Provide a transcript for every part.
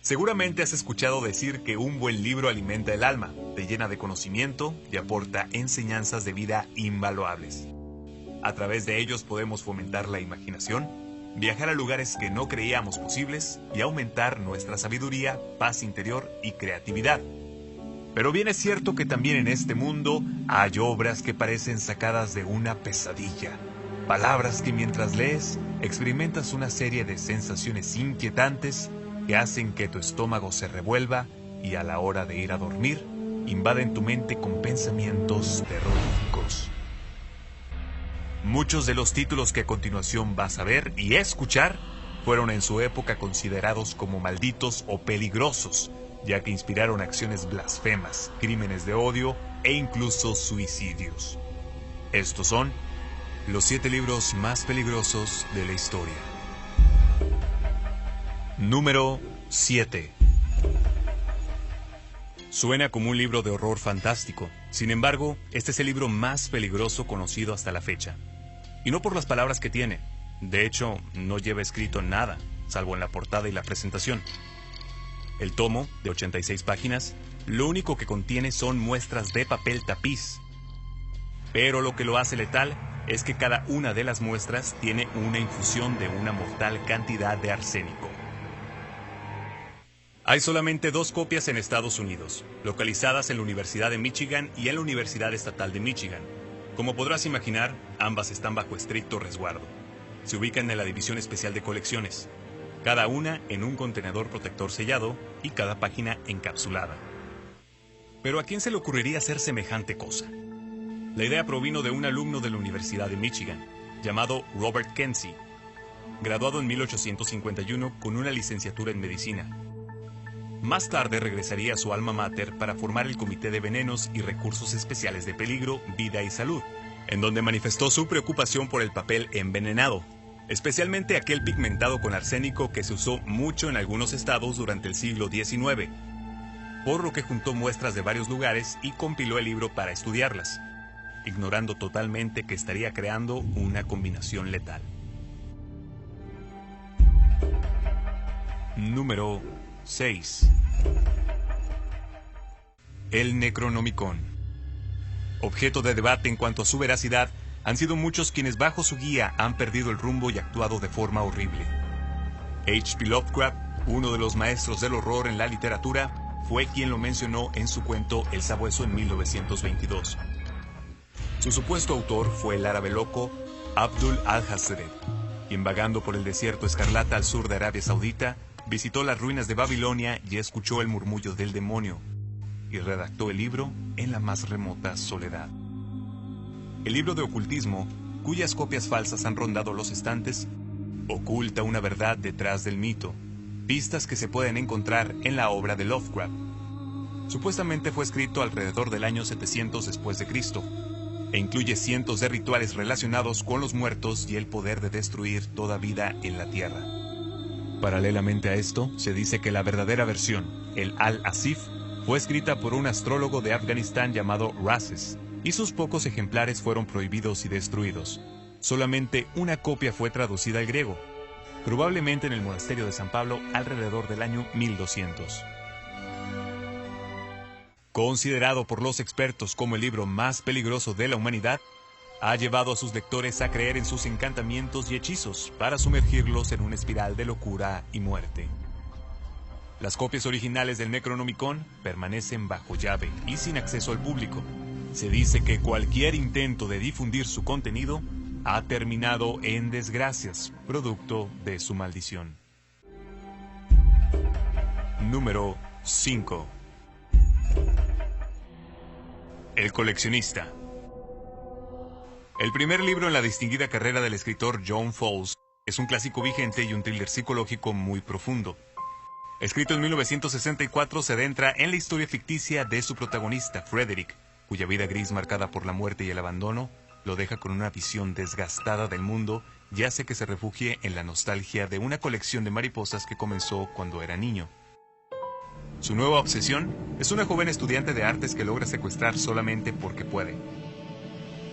Seguramente has escuchado decir que un buen libro alimenta el alma, te llena de conocimiento y aporta enseñanzas de vida invaluables. A través de ellos podemos fomentar la imaginación, viajar a lugares que no creíamos posibles y aumentar nuestra sabiduría, paz interior y creatividad. Pero bien es cierto que también en este mundo hay obras que parecen sacadas de una pesadilla. Palabras que mientras lees experimentas una serie de sensaciones inquietantes que hacen que tu estómago se revuelva y a la hora de ir a dormir invaden tu mente con pensamientos terroríficos. Muchos de los títulos que a continuación vas a ver y escuchar fueron en su época considerados como malditos o peligrosos, ya que inspiraron acciones blasfemas, crímenes de odio e incluso suicidios. Estos son los 7 libros más peligrosos de la historia. Número 7. Suena como un libro de horror fantástico. Sin embargo, este es el libro más peligroso conocido hasta la fecha. Y no por las palabras que tiene. De hecho, no lleva escrito nada, salvo en la portada y la presentación. El tomo, de 86 páginas, lo único que contiene son muestras de papel tapiz. Pero lo que lo hace letal es que cada una de las muestras tiene una infusión de una mortal cantidad de arsénico. Hay solamente 2 copias en Estados Unidos, localizadas en la Universidad de Michigan y en la Universidad Estatal de Michigan. Como podrás imaginar, ambas están bajo estricto resguardo. Se ubican en la División Especial de Colecciones, cada una en un contenedor protector sellado y cada página encapsulada. Pero ¿a quién se le ocurriría hacer semejante cosa? La idea provino de un alumno de la Universidad de Michigan, llamado Robert Kenzie, graduado en 1851 con una licenciatura en medicina. Más tarde regresaría a su alma mater para formar el Comité de Venenos y Recursos Especiales de Peligro, Vida y Salud, en donde manifestó su preocupación por el papel envenenado, especialmente aquel pigmentado con arsénico que se usó mucho en algunos estados durante el siglo XIX, por lo que juntó muestras de varios lugares y compiló el libro para estudiarlas, ignorando totalmente que estaría creando una combinación letal. Número 6. El Necronomicon. Objeto de debate en cuanto a su veracidad, han sido muchos quienes bajo su guía han perdido el rumbo y actuado de forma horrible. H.P. Lovecraft, uno de los maestros del horror en la literatura, fue quien lo mencionó en su cuento El Sabueso en 1922. Su supuesto autor fue el árabe loco Abdul al-Hazred, quien vagando por el desierto escarlata al sur de Arabia Saudita, visitó las ruinas de Babilonia y escuchó el murmullo del demonio, y redactó el libro en la más remota soledad. El libro de ocultismo, cuyas copias falsas han rondado los estantes, oculta una verdad detrás del mito, pistas que se pueden encontrar en la obra de Lovecraft. Supuestamente fue escrito alrededor del año 700 después de Cristo, e incluye cientos de rituales relacionados con los muertos y el poder de destruir toda vida en la tierra. Paralelamente a esto, se dice que la verdadera versión, el Al-Asif, fue escrita por un astrólogo de Afganistán llamado Rases, y sus pocos ejemplares fueron prohibidos y destruidos. Solamente una copia fue traducida al griego, probablemente en el monasterio de San Pablo alrededor del año 1200. Considerado por los expertos como el libro más peligroso de la humanidad, ha llevado a sus lectores a creer en sus encantamientos y hechizos para sumergirlos en una espiral de locura y muerte. Las copias originales del Necronomicon permanecen bajo llave y sin acceso al público. Se dice que cualquier intento de difundir su contenido ha terminado en desgracias, producto de su maldición. Número 5. El coleccionista. El primer libro en la distinguida carrera del escritor John Fowles es un clásico vigente y un thriller psicológico muy profundo. Escrito en 1964, se adentra en la historia ficticia de su protagonista, Frederick, cuya vida gris marcada por la muerte y el abandono lo deja con una visión desgastada del mundo y hace que se refugie en la nostalgia de una colección de mariposas que comenzó cuando era niño. Su nueva obsesión es una joven estudiante de artes que logra secuestrar solamente porque puede.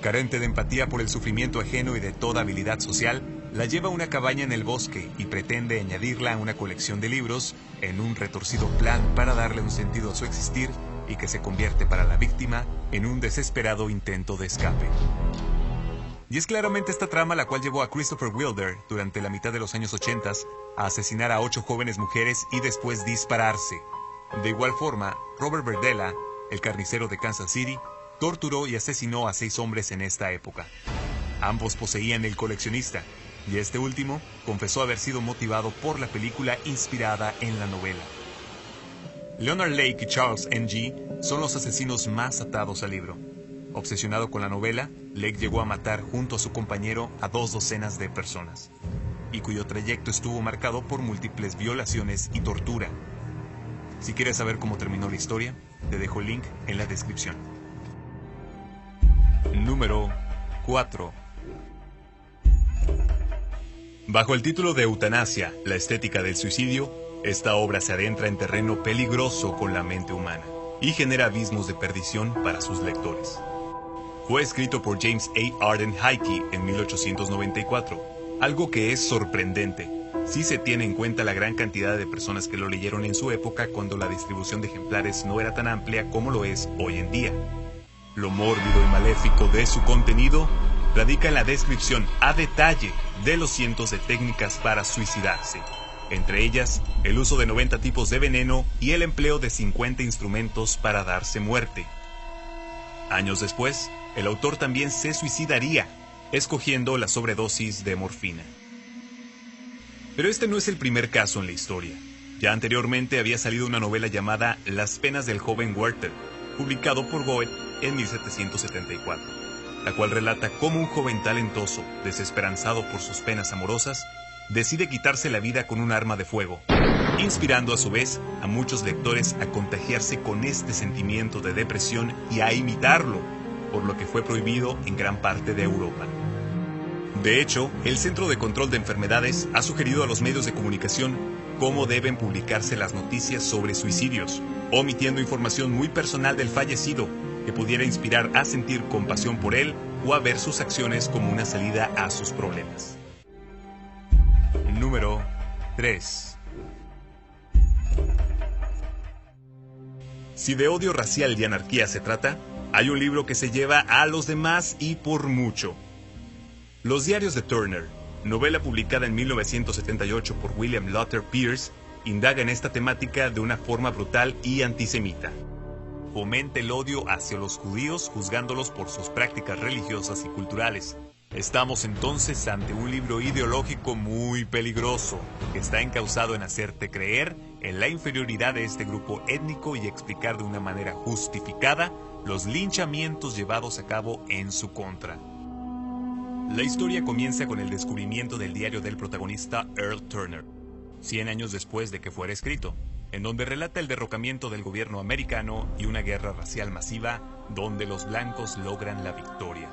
Carente de empatía por el sufrimiento ajeno y de toda habilidad social, la lleva a una cabaña en el bosque y pretende añadirla a una colección de libros en un retorcido plan para darle un sentido a su existir y que se convierte para la víctima en un desesperado intento de escape. Y es claramente esta trama la cual llevó a Christopher Wilder, durante la mitad de los años 80, a asesinar a 8 jóvenes mujeres y después dispararse. De igual forma, Robert Verdella, el carnicero de Kansas City, torturó y asesinó a 6 hombres en esta época. Ambos poseían El coleccionista, y este último confesó haber sido motivado por la película inspirada en la novela. Leonard Lake y Charles Ng son los asesinos más atados al libro. Obsesionado con la novela, Lake llegó a matar junto a su compañero a 2 docenas de personas, y cuyo trayecto estuvo marcado por múltiples violaciones y tortura. Si quieres saber cómo terminó la historia, te dejo el link en la descripción. Número 4. Bajo el título de Eutanasia, la estética del suicidio, esta obra se adentra en terreno peligroso con la mente humana y genera abismos de perdición para sus lectores. Fue escrito por James A. Arden Hickey en 1894, algo que es sorprendente si se tiene en cuenta la gran cantidad de personas que lo leyeron en su época cuando la distribución de ejemplares no era tan amplia como lo es hoy en día. Lo mórbido y maléfico de su contenido radica en la descripción a detalle de los cientos de técnicas para suicidarse, entre ellas el uso de 90 tipos de veneno y el empleo de 50 instrumentos para darse muerte. Años después, el autor también se suicidaría, escogiendo la sobredosis de morfina. Pero este no es el primer caso en la historia. Ya anteriormente había salido una novela llamada Las penas del joven Werther, publicado por Goethe en 1774, la cual relata cómo un joven talentoso, desesperanzado por sus penas amorosas, decide quitarse la vida con un arma de fuego, inspirando a su vez a muchos lectores a contagiarse con este sentimiento de depresión y a imitarlo, por lo que fue prohibido en gran parte de Europa. De hecho, el Centro de Control de Enfermedades ha sugerido a los medios de comunicación cómo deben publicarse las noticias sobre suicidios, omitiendo información muy personal del fallecido que pudiera inspirar a sentir compasión por él o a ver sus acciones como una salida a sus problemas. Número 3. Si de odio racial y anarquía se trata, hay un libro que se lleva a los demás y por mucho. Los diarios de Turner, novela publicada en 1978 por William Luther Pierce, indaga en esta temática de una forma brutal y antisemita. Fomenta el odio hacia los judíos juzgándolos por sus prácticas religiosas y culturales. Estamos entonces ante un libro ideológico muy peligroso, que está encausado en hacerte creer en la inferioridad de este grupo étnico y explicar de una manera justificada los linchamientos llevados a cabo en su contra. La historia comienza con el descubrimiento del diario del protagonista Earl Turner, 100 años después de que fuera escrito, en donde relata el derrocamiento del gobierno americano y una guerra racial masiva donde los blancos logran la victoria.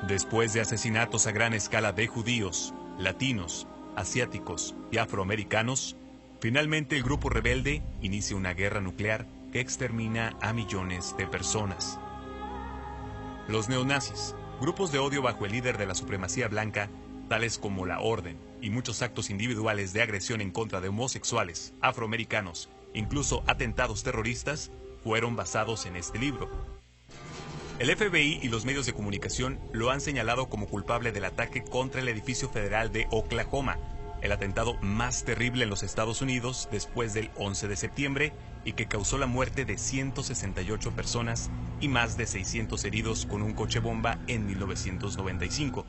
Después de asesinatos a gran escala de judíos, latinos, asiáticos y afroamericanos, finalmente el grupo rebelde inicia una guerra nuclear que extermina a millones de personas. Los neonazis, grupos de odio bajo el líder de la supremacía blanca, tales como la Orden y muchos actos individuales de agresión en contra de homosexuales, afroamericanos, incluso atentados terroristas, fueron basados en este libro. El FBI y los medios de comunicación lo han señalado como culpable del ataque contra el edificio federal de Oklahoma, el atentado más terrible en los Estados Unidos después del 11 de septiembre y que causó la muerte de 168 personas y más de 600 heridos con un coche bomba en 1995.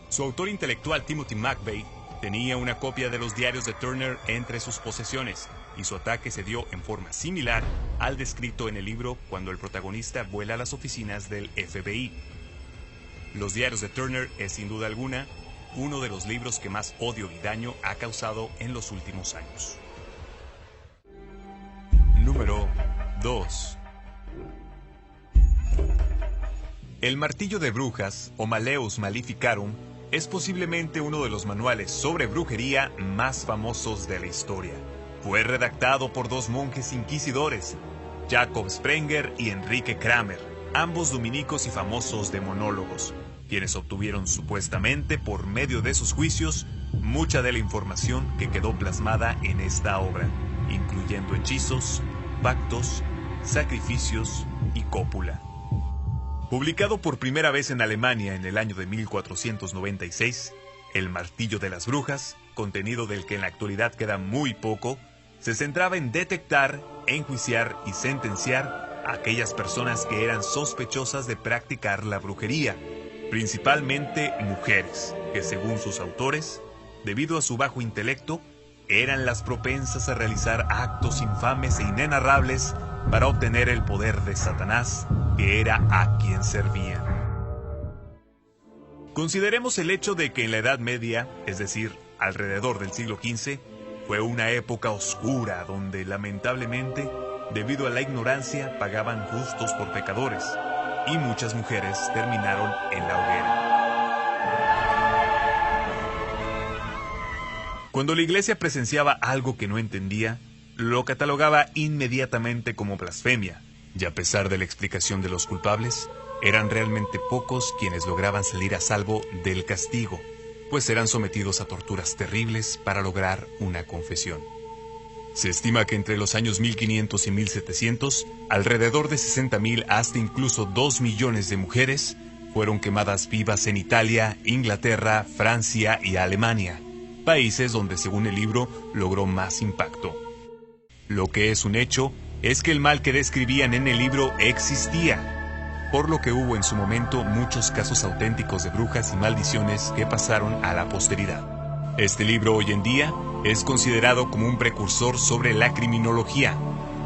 Su autor intelectual Timothy McVeigh tenía una copia de los diarios de Turner entre sus posesiones y su ataque se dio en forma similar al descrito en el libro cuando el protagonista vuela a las oficinas del FBI. Los diarios de Turner es sin duda alguna uno de los libros que más odio y daño ha causado en los últimos años. Número 2. El martillo de brujas, o Malleus Maleficarum, es posiblemente uno de los manuales sobre brujería más famosos de la historia. Fue redactado por 2 monjes inquisidores, Jacob Sprenger y Enrique Kramer, ambos dominicos y famosos demonólogos, quienes obtuvieron supuestamente por medio de sus juicios mucha de la información que quedó plasmada en esta obra, incluyendo hechizos, pactos, sacrificios y cópula. Publicado por primera vez en Alemania en el año de 1496, El martillo de las brujas, contenido del que en la actualidad queda muy poco, se centraba en detectar, enjuiciar y sentenciar a aquellas personas que eran sospechosas de practicar la brujería, principalmente mujeres, que según sus autores, debido a su bajo intelecto, eran las propensas a realizar actos infames e inenarrables para obtener el poder de Satanás, que era a quien servían. Consideremos el hecho de que en la Edad Media, es decir, alrededor del siglo XV, fue una época oscura donde, lamentablemente, debido a la ignorancia, pagaban justos por pecadores, y muchas mujeres terminaron en la hoguera. Cuando la iglesia presenciaba algo que no entendía, lo catalogaba inmediatamente como blasfemia, y a pesar de la explicación de los culpables, eran realmente pocos quienes lograban salir a salvo del castigo, pues eran sometidos a torturas terribles para lograr una confesión. Se estima que entre los años 1500 y 1700, alrededor de 60.000 hasta incluso 2 millones de mujeres fueron quemadas vivas en Italia, Inglaterra, Francia y Alemania, países donde, según el libro, logró más impacto. Lo que es un hecho es que el mal que describían en el libro existía, por lo que hubo en su momento muchos casos auténticos de brujas y maldiciones que pasaron a la posteridad. Este libro hoy en día es considerado como un precursor sobre la criminología,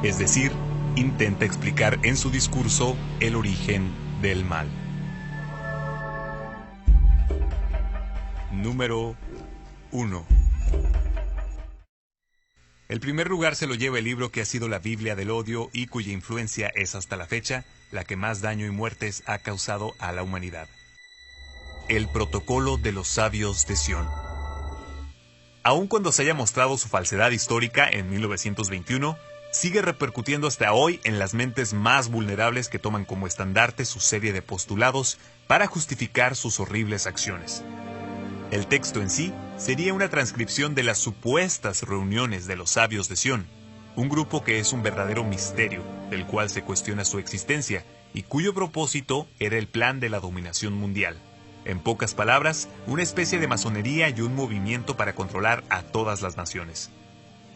es decir, intenta explicar en su discurso el origen del mal. Número 1. El primer lugar se lo lleva el libro que ha sido la Biblia del odio y cuya influencia es hasta la fecha la que más daño y muertes ha causado a la humanidad. El Protocolo de los Sabios de Sion. Aun cuando se haya mostrado su falsedad histórica en 1921, sigue repercutiendo hasta hoy en las mentes más vulnerables que toman como estandarte su serie de postulados para justificar sus horribles acciones. El texto en sí sería una transcripción de las supuestas reuniones de los sabios de Sion, un grupo que es un verdadero misterio, del cual se cuestiona su existencia y cuyo propósito era el plan de la dominación mundial. En pocas palabras, una especie de masonería y un movimiento para controlar a todas las naciones.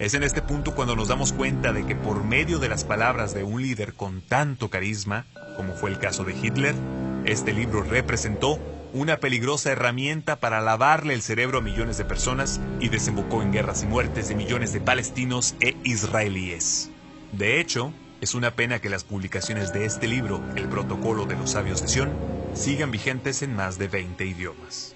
Es en este punto cuando nos damos cuenta de que por medio de las palabras de un líder con tanto carisma, como fue el caso de Hitler, este libro representó una peligrosa herramienta para lavarle el cerebro a millones de personas y desembocó en guerras y muertes de millones de palestinos e israelíes. De hecho, es una pena que las publicaciones de este libro, El Protocolo de los Sabios de Sion, sigan vigentes en más de 20 idiomas.